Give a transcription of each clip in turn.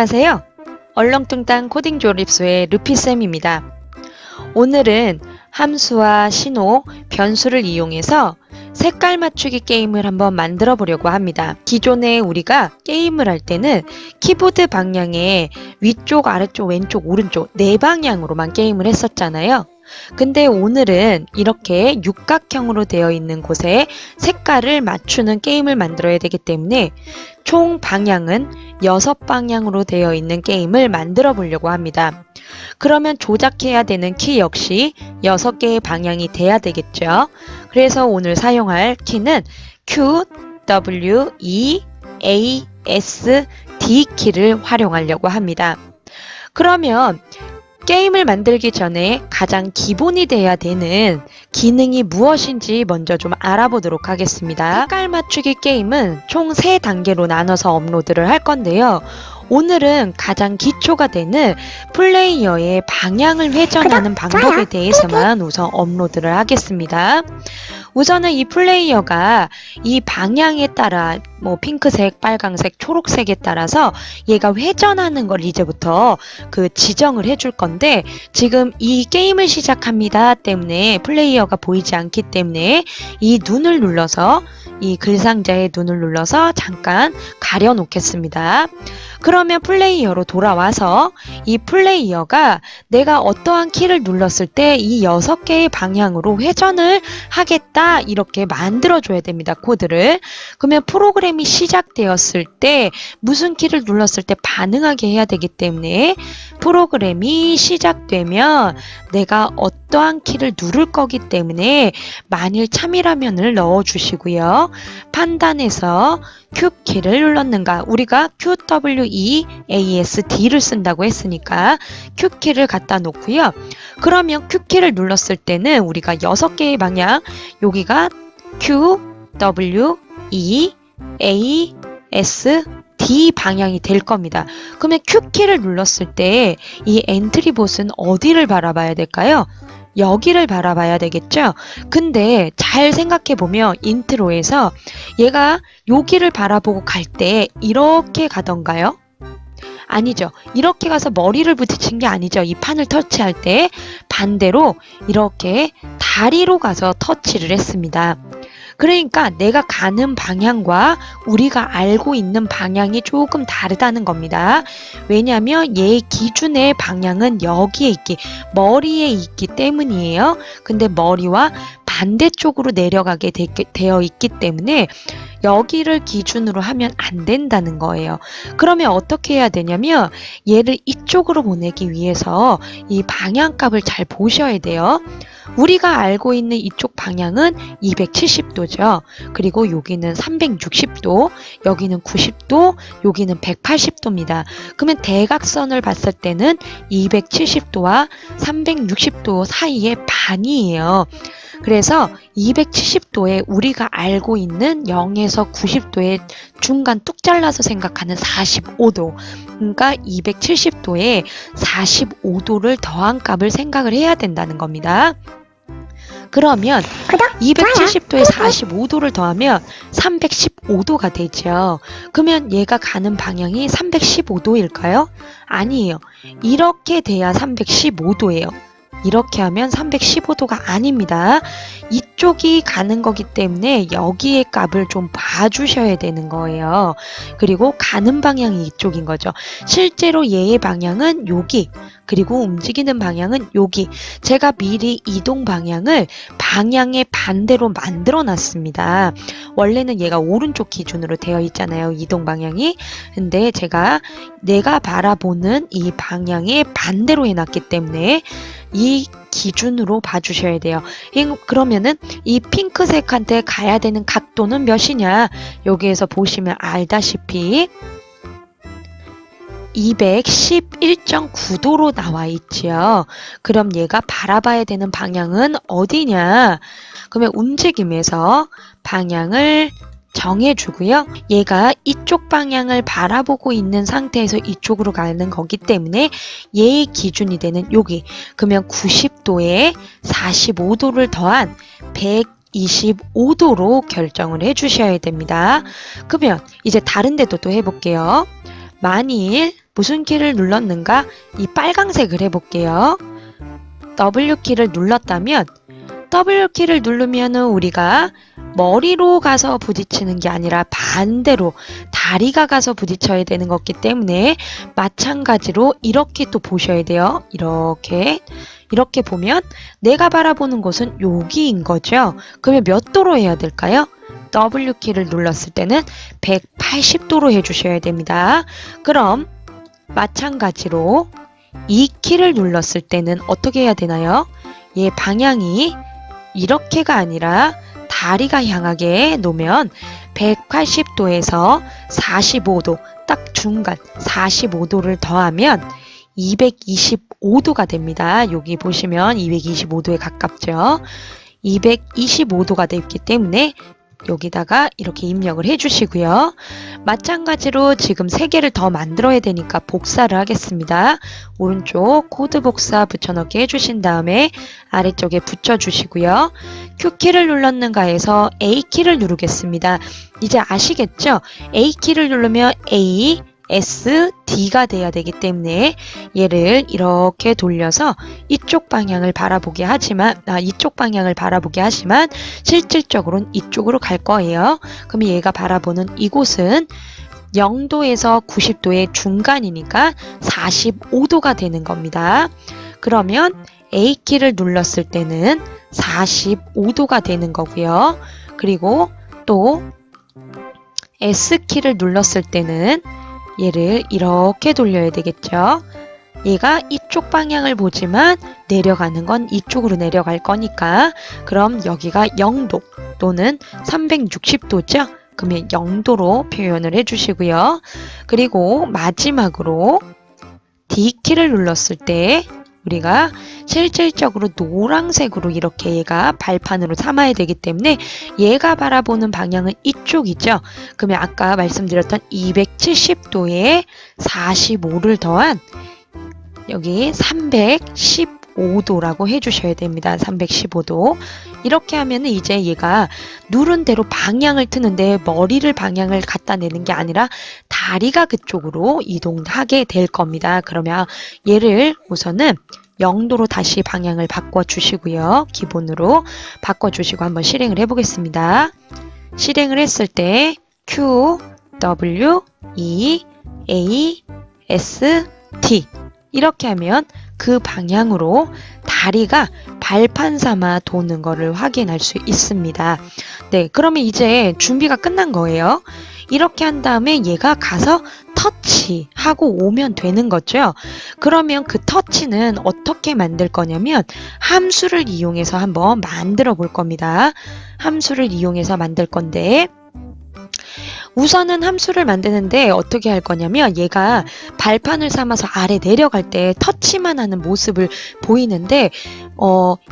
안녕하세요. 얼렁뚱땅 코딩 조립소의 루피쌤입니다. 오늘은 함수와 신호, 변수를 이용해서 색깔 맞추기 게임을 한번 만들어 보려고 합니다. 기존에 우리가 게임을 할 때는 키보드 방향에 위쪽, 아래쪽, 왼쪽, 오른쪽 네 방향으로만 게임을 했었잖아요. 근데 오늘은 이렇게 육각형으로 되어 있는 곳에 색깔을 맞추는 게임을 만들어야 되기 때문에 총 방향은 6방향으로 되어 있는 게임을 만들어 보려고 합니다. 그러면 조작해야 되는 키 역시 6개의 방향이 돼야 되겠죠. 그래서 오늘 사용할 키는 Q, W, E, A, S, D 키를 활용하려고 합니다. 그러면 게임을 만들기 전에 가장 기본이 돼야 되는 기능이 무엇인지 먼저 좀 알아보도록 하겠습니다. 색깔 맞추기 게임은 총 3단계로 나눠서 업로드를 할 건데요. 오늘은 가장 기초가 되는 플레이어의 방향을 회전하는 방법에 대해서만 우선 업로드를 하겠습니다. 우선은 이 플레이어가 이 방향에 따라 핑크색, 빨강색, 초록색에 따라서 얘가 회전하는 걸 이제부터 지정을 해줄 건데 지금 이 게임을 시작합니다 때문에 플레이어가 보이지 않기 때문에 이 눈을 눌러서 이 글상자의 눈을 눌러서 잠깐 가려 놓겠습니다. 그러면 플레이어로 돌아와서 이 플레이어가 내가 어떠한 키를 눌렀을 때 이 6개의 방향으로 회전을 하겠다 이렇게 만들어줘야 됩니다. 코드를. 그러면 프로그램이 시작되었을 때 무슨 키를 눌렀을 때 반응하게 해야 되기 때문에 프로그램이 시작되면 내가 어떠한 키를 누를 거기 때문에 만일 참이라면을 넣어주시고요. 판단해서 Q키를 눌렀는가 우리가 Q, W, E, A, S, D를 쓴다고 했으니까 Q키를 갖다 놓고요. 그러면 Q키를 눌렀을 때는 우리가 6개의 방향 여기가 Q, W, E, A, S, D 방향이 될 겁니다. 그러면 Q키를 눌렀을 때 이 엔트리봇은 어디를 바라봐야 될까요? 여기를 바라봐야 되겠죠? 근데 잘 생각해보면 인트로에서 얘가 여기를 바라보고 갈 때 이렇게 가던가요? 아니죠. 이렇게 가서 머리를 부딪힌 게 아니죠. 이 판을 터치할 때 반대로 이렇게 다리로 가서 터치를 했습니다. 그러니까 내가 가는 방향과 우리가 알고 있는 방향이 조금 다르다는 겁니다. 왜냐하면 얘 기준의 방향은 여기에 머리에 있기 때문이에요. 근데 머리와 반대쪽으로 내려가게 되어 있기 때문에 여기를 기준으로 하면 안 된다는 거예요. 그러면 어떻게 해야 되냐면 얘를 이쪽으로 보내기 위해서 이 방향값을 잘 보셔야 돼요. 우리가 알고 있는 이쪽 방향은 270도죠. 그리고 여기는 360도, 여기는 90도, 여기는 180도입니다. 그러면 대각선을 봤을 때는 270도와 360도 사이의 반이에요. 그래서 270도에 우리가 알고 있는 0에서 90도의 중간 뚝 잘라서 생각하는 45도 그러니까 270도에 45도를 더한 값을 생각을 해야 된다는 겁니다. 그러면 270도에 45도를 더하면 315도가 되죠. 그러면 얘가 가는 방향이 315도일까요? 아니에요. 이렇게 돼야 315도예요. 이렇게 하면 315도가 아닙니다. 이쪽이 가는 거기 때문에 여기의 값을 좀 봐주셔야 되는 거예요. 그리고 가는 방향이 이쪽인 거죠. 실제로 얘의 방향은 여기, 그리고 움직이는 방향은 여기. 제가 미리 이동 방향을 방향의 반대로 만들어 놨습니다. 원래는 얘가 오른쪽 기준으로 되어 있잖아요. 이동 방향이. 근데 내가 바라보는 이 방향의 반대로 해놨기 때문에 이 기준으로 봐주셔야 돼요. 그러면은 이 핑크색한테 가야 되는 각도는 몇이냐? 여기에서 보시면 알다시피 211.9도로 나와 있지요. 그럼 얘가 바라봐야 되는 방향은 어디냐? 그러면 움직임에서 방향을 정해주고요. 얘가 이쪽 방향을 바라보고 있는 상태에서 이쪽으로 가는 거기 때문에 얘의 기준이 되는 여기. 그러면 90도에 45도를 더한 125도로 결정을 해주셔야 됩니다. 그러면 이제 다른 데도 또 해볼게요. 만일 무슨 키를 눌렀는가? 이 빨강색을 해볼게요. W키를 눌렀다면 W키를 누르면은 우리가 머리로 가서 부딪히는 게 아니라 반대로 다리가 가서 부딪혀야 되는 거기 때문에 마찬가지로 이렇게 또 보셔야 돼요. 이렇게 보면 내가 바라보는 곳은 여기인 거죠. 그러면 몇 도로 해야 될까요? W키를 눌렀을 때는 180도로 해주셔야 됩니다. 그럼 마찬가지로 이 키를 눌렀을 때는 어떻게 해야 되나요? 얘 방향이 이렇게가 아니라 다리가 향하게 놓으면 180도에서 45도, 딱 중간 45도를 더하면 225도가 됩니다. 여기 보시면 225도에 가깝죠. 225도가 되기 때문에 여기다가 이렇게 입력을 해주시고요. 마찬가지로 지금 3개를 더 만들어야 되니까 복사를 하겠습니다. 오른쪽 코드 복사 붙여넣기 해주신 다음에 아래쪽에 붙여주시고요. Q키를 눌렀는가 해서 A키를 누르겠습니다. 이제 아시겠죠? A키를 누르면 A, S, D가 돼야 되기 때문에 얘를 이렇게 돌려서 이쪽 방향을 바라보게 하지만 실질적으로는 이쪽으로 갈 거예요. 그럼 얘가 바라보는 이곳은 0도에서 90도의 중간이니까 45도가 되는 겁니다. 그러면 A키를 눌렀을 때는 45도가 되는 거고요. 그리고 또 S키를 눌렀을 때는 얘를 이렇게 돌려야 되겠죠. 얘가 이쪽 방향을 보지만 내려가는 건 이쪽으로 내려갈 거니까 그럼 여기가 0도 또는 360도죠. 그러면 0도로 표현을 해주시고요. 그리고 마지막으로 D키를 눌렀을 때 우리가 실질적으로 노란색으로 이렇게 얘가 발판으로 삼아야 되기 때문에 얘가 바라보는 방향은 이쪽이죠. 그러면 아까 말씀드렸던 270도에 45를 더한 여기 315도라고 해주셔야 됩니다. 315도. 이렇게 하면 이제 얘가 누른 대로 방향을 트는데 머리를 방향을 갖다 내는 게 아니라 다리가 그쪽으로 이동하게 될 겁니다. 그러면 얘를 우선은 0도로 다시 방향을 바꿔주시고요. 기본으로 바꿔주시고 한번 실행을 해보겠습니다. 실행을 했을 때 Q, W, E, A, S, T 이렇게 하면 그 방향으로 다리가 발판 삼아 도는 것을 확인할 수 있습니다. 네, 그러면 이제 준비가 끝난 거예요. 이렇게 한 다음에 얘가 가서 터치하고 오면 되는 거죠. 그러면 그 터치는 어떻게 만들 거냐면 함수를 이용해서 한번 만들어 볼 겁니다. 함수를 이용해서 만들 건데 우선은 함수를 만드는데 어떻게 할 거냐면 얘가 발판을 삼아서 아래 내려갈 때 터치만 하는 모습을 보이는데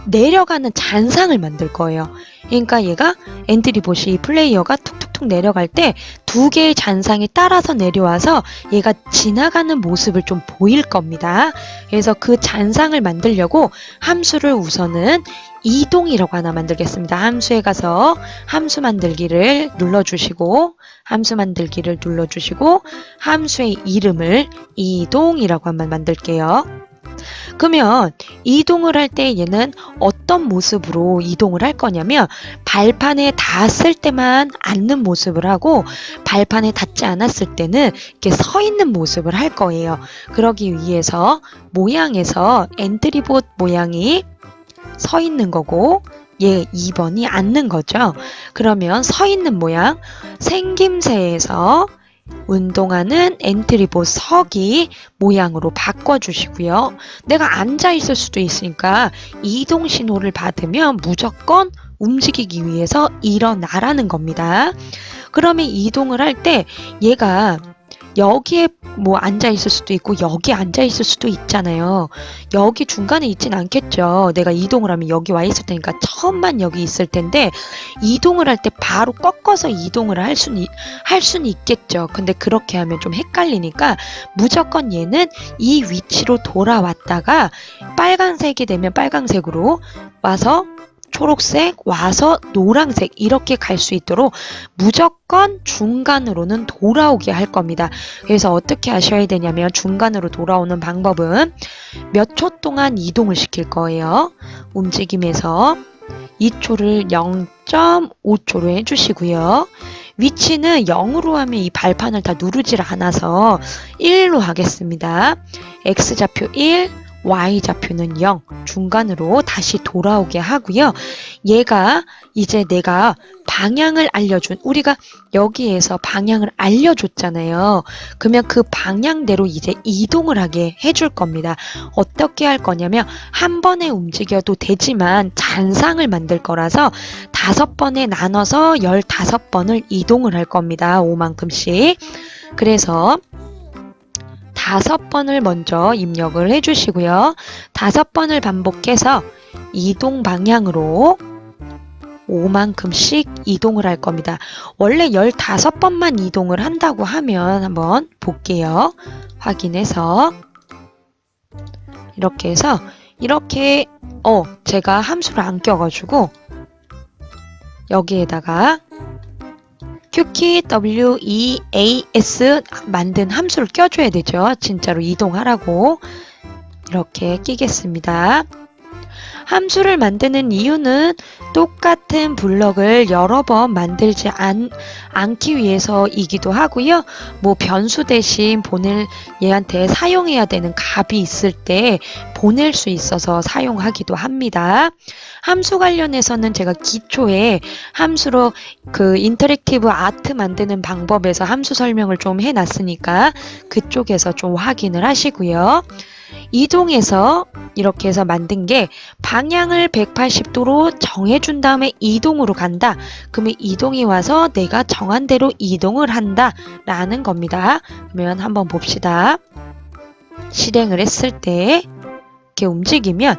내려가는 잔상을 만들 거예요. 그러니까 얘가 엔트리봇이 플레이어가 툭툭툭 내려갈 때 2개의 잔상이 따라서 내려와서 얘가 지나가는 모습을 좀 보일 겁니다. 그래서 그 잔상을 만들려고 함수를 우선은 이동이라고 하나 만들겠습니다. 함수에 가서 함수 만들기를 눌러주시고 함수의 이름을 이동이라고 한번 만들게요. 그러면 이동을 할 때 얘는 어떤 모습으로 이동을 할 거냐면 발판에 닿았을 때만 앉는 모습을 하고 발판에 닿지 않았을 때는 이렇게 서 있는 모습을 할 거예요. 그러기 위해서 모양에서 엔트리봇 모양이 서 있는 거고 얘 2번이 앉는 거죠. 그러면 서 있는 모양 생김새에서 운동하는 엔트리봇 서기 모양으로 바꿔주시고요. 내가 앉아 있을 수도 있으니까 이동 신호를 받으면 무조건 움직이기 위해서 일어나라는 겁니다. 그러면 이동을 할 때 얘가 여기에 뭐 앉아 있을 수도 있고 여기 앉아 있을 수도 있잖아요. 여기 중간에 있진 않겠죠. 내가 이동을 하면 여기 와 있을 테니까 처음만 여기 있을 텐데 이동을 할 때 바로 꺾어서 이동을 할 수는 있겠죠. 근데 그렇게 하면 좀 헷갈리니까 무조건 얘는 이 위치로 돌아왔다가 빨간색이 되면 빨간색으로 와서 초록색, 와서 노란색 이렇게 갈 수 있도록 무조건 중간으로는 돌아오게 할 겁니다. 그래서 어떻게 하셔야 되냐면 중간으로 돌아오는 방법은 몇 초 동안 이동을 시킬 거예요. 움직임에서 2초를 0.5초로 해주시고요. 위치는 0으로 하면 이 발판을 다 누르질 않아서 1로 하겠습니다. X좌표 1, Y좌표는 0, 중간으로 다시 돌아오게 하고요. 얘가 이제 내가 방향을 알려준, 우리가 여기에서 방향을 알려줬잖아요. 그러면 그 방향대로 이제 이동을 하게 해줄 겁니다. 어떻게 할 거냐면 한 번에 움직여도 되지만 잔상을 만들 거라서 5번에 나눠서 15번을 이동을 할 겁니다. 5만큼씩. 그래서 5번을 먼저 입력을 해주시고요. 5번을 반복해서 이동 방향으로 5만큼씩 이동을 할 겁니다. 원래 15번만 이동을 한다고 하면 한번 볼게요. 확인해서 이렇게 해서 이렇게 제가 함수를 안 껴가지고 여기에다가 큐키 WEAS 만든 함수를 껴줘야 되죠. 진짜로 이동하라고. 이렇게 끼겠습니다. 함수를 만드는 이유는 똑같은 블럭을 여러 번 만들지 않기 위해서이기도 하고요. 뭐 변수 대신 얘한테 사용해야 되는 값이 있을 때 보낼 수 있어서 사용하기도 합니다. 함수 관련해서는 제가 기초에 함수로 그 인터랙티브 아트 만드는 방법에서 함수 설명을 좀 해놨으니까 그쪽에서 좀 확인을 하시고요. 이동해서 이렇게 해서 만든 게 방향을 180도로 정해준 다음에 이동으로 간다. 그러면 이동이 와서 내가 정한 대로 이동을 한다 라는 겁니다. 그러면 한번 봅시다. 실행을 했을 때 이렇게 움직이면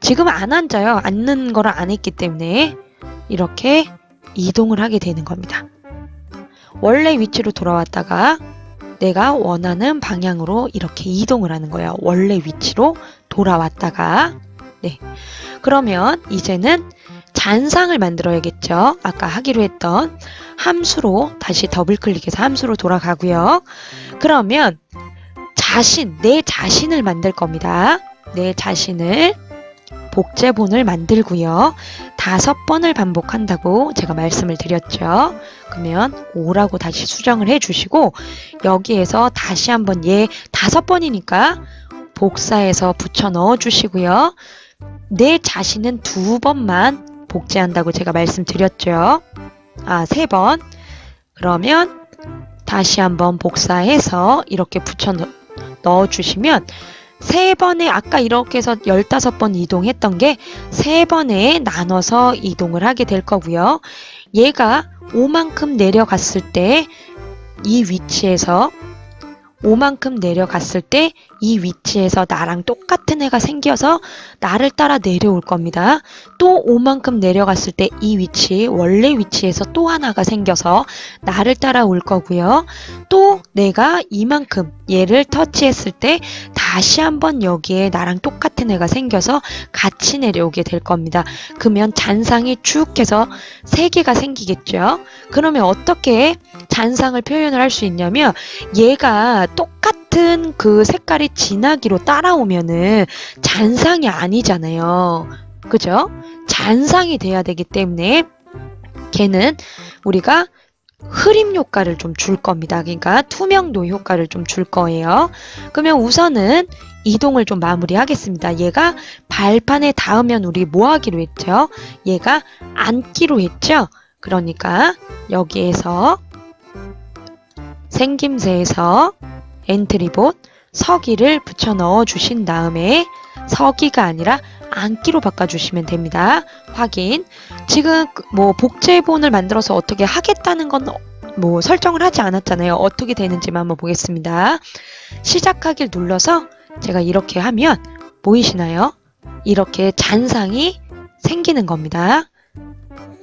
지금 안 앉아요. 앉는 거를 안 했기 때문에 이렇게 이동을 하게 되는 겁니다. 원래 위치로 돌아왔다가 내가 원하는 방향으로 이렇게 이동을 하는 거예요. 원래 위치로 돌아왔다가. 네. 그러면 이제는 잔상을 만들어야겠죠. 아까 하기로 했던 함수로 다시 더블 클릭해서 함수로 돌아가고요. 그러면 내 자신을 만들 겁니다. 내 자신을 복제본을 만들고요. 5번을 반복한다고 제가 말씀을 드렸죠. 그러면 5라고 다시 수정을 해주시고 여기에서 다시 한번 5번이니까 복사해서 붙여 넣어주시고요. 내 자신은 2번만 복제한다고 제가 말씀드렸죠. 3번. 그러면 다시 한번 복사해서 이렇게 붙여 넣어주시면 3번에 아까 이렇게 해서 15번 이동했던 게 3번에 나눠서 이동을 하게 될 거고요. 얘가 5만큼 내려갔을 때 이 위치에서 5만큼 내려갔을 때 이 위치에서 나랑 똑같은 애가 생겨서 나를 따라 내려올 겁니다. 또 5만큼 내려갔을 때 이 위치, 원래 위치에서 또 하나가 생겨서 나를 따라올 거고요. 또 내가 이만큼 얘를 터치했을 때 다시 한번 여기에 나랑 똑같은 애가 생겨서 같이 내려오게 될 겁니다. 그러면 잔상이 쭉 해서 3개가 생기겠죠. 그러면 어떻게 잔상을 표현을 할 수 있냐면 얘가 똑같은 그 색깔이 진하기로 따라오면은 잔상이 아니잖아요. 그죠? 잔상이 돼야 되기 때문에 걔는 우리가 흐림 효과를 좀 줄 겁니다. 그러니까 투명도 효과를 좀 줄 거예요. 그러면 우선은 이동을 좀 마무리하겠습니다. 얘가 발판에 닿으면 우리 뭐 하기로 했죠? 얘가 앉기로 했죠? 그러니까 여기에서 생김새에서 엔트리봇 서기를 붙여 넣어 주신 다음에 서기가 아니라 앉기로 바꿔주시면 됩니다. 확인. 지금 뭐 복제본을 만들어서 어떻게 하겠다는 건 뭐 설정을 하지 않았잖아요. 어떻게 되는지만 한번 보겠습니다. 시작하기를 눌러서 제가 이렇게 하면 보이시나요? 이렇게 잔상이 생기는 겁니다.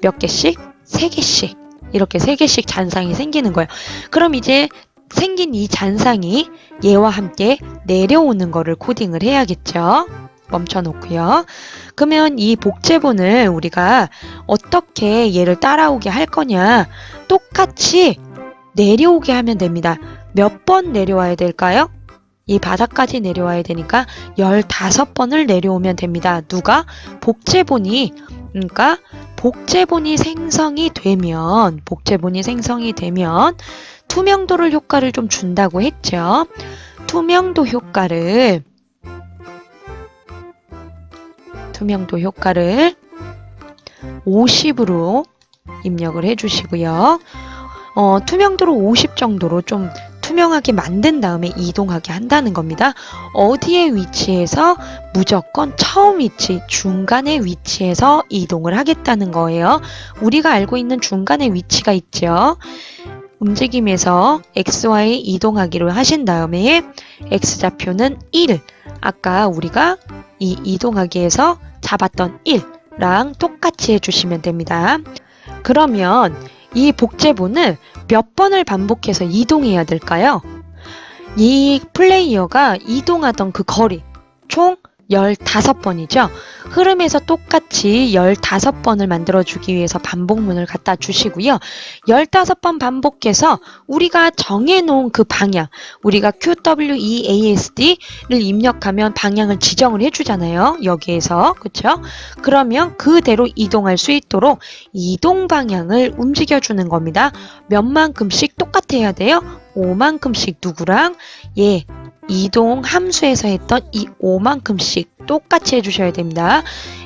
몇 개씩? 3개씩. 이렇게 3개씩 잔상이 생기는 거예요. 그럼 이제 생긴 이 잔상이 얘와 함께 내려오는 거를 코딩을 해야겠죠. 멈춰 놓고요. 그러면 이 복제본을 우리가 어떻게 얘를 따라오게 할 거냐? 똑같이 내려오게 하면 됩니다. 몇 번 내려와야 될까요? 이 바닥까지 내려와야 되니까 15번을 내려오면 됩니다. 누가? 복제본이, 그러니까 복제본이 생성이 되면 투명도를 효과를 좀 준다고 했죠. 투명도 효과를 50으로 입력을 해주시고요. 투명도를 50 정도로 좀 투명하게 만든 다음에 이동하게 한다는 겁니다. 어디에 위치해서? 무조건 처음 위치, 중간의 위치에서 이동을 하겠다는 거예요. 우리가 알고 있는 중간의 위치가 있죠. 움직임에서 XY 이동하기로 하신 다음에 X좌표는 1, 아까 우리가 이 이동하기에서 잡았던 1랑 똑같이 해주시면 됩니다. 그러면 이 복제본을 몇 번을 반복해서 이동해야 될까요? 이 플레이어가 이동하던 그 거리, 총 15번이죠. 흐름에서 똑같이 15번을 만들어주기 위해서 반복문을 갖다 주시고요. 15번 반복해서 우리가 정해놓은 그 방향, 우리가 QWEASD를 입력하면 방향을 지정을 해주잖아요. 여기에서, 그쵸? 그러면 그대로 이동할 수 있도록 이동 방향을 움직여주는 겁니다. 몇만큼씩 똑같아야 돼요. 5만큼씩 누구랑? 이동 함수에서 했던 이 5만큼씩 똑같이 해주셔야 됩니다.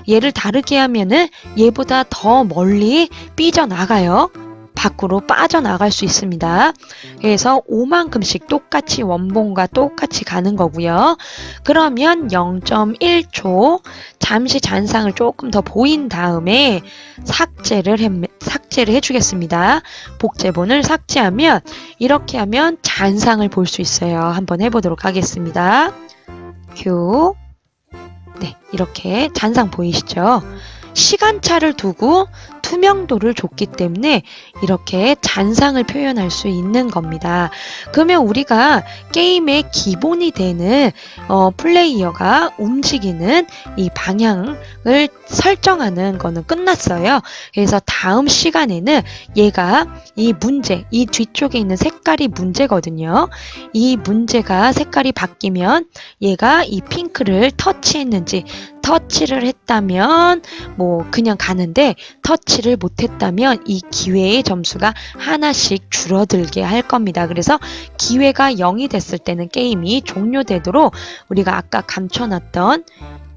얘를 다르게 하면은 얘보다 더 멀리 삐져나가요. 밖으로 빠져나갈 수 있습니다. 그래서 5만큼씩 똑같이 원본과 똑같이 가는 거고요. 그러면 0.1초 잠시 잔상을 조금 더 보인 다음에 삭제를 해주겠습니다. 복제본을 삭제하면 이렇게 하면 잔상을 볼 수 있어요. 한번 해보도록 하겠습니다. 큐. 네, 이렇게 잔상 보이시죠? 시간차를 두고 투명도를 줬기 때문에 이렇게 잔상을 표현할 수 있는 겁니다. 그러면 우리가 게임의 기본이 되는 플레이어가 움직이는 이 방향을 설정하는 거는 끝났어요. 그래서 다음 시간에는 얘가 이 문제, 이 뒤쪽에 있는 색깔이 문제거든요. 이 문제가 색깔이 바뀌면 얘가 이 핑크를 터치했는지, 터치를 했다면 뭐 그냥 가는데 터치를 못했다면 이 기회의 점수가 하나씩 줄어들게 할 겁니다. 그래서 기회가 0이 됐을 때는 게임이 종료되도록 우리가 아까 감춰놨던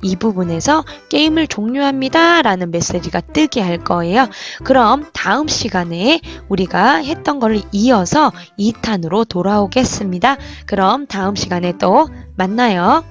이 부분에서 게임을 종료합니다 라는 메시지가 뜨게 할 거예요. 그럼 다음 시간에 우리가 했던 걸 이어서 2탄으로 돌아오겠습니다. 그럼 다음 시간에 또 만나요.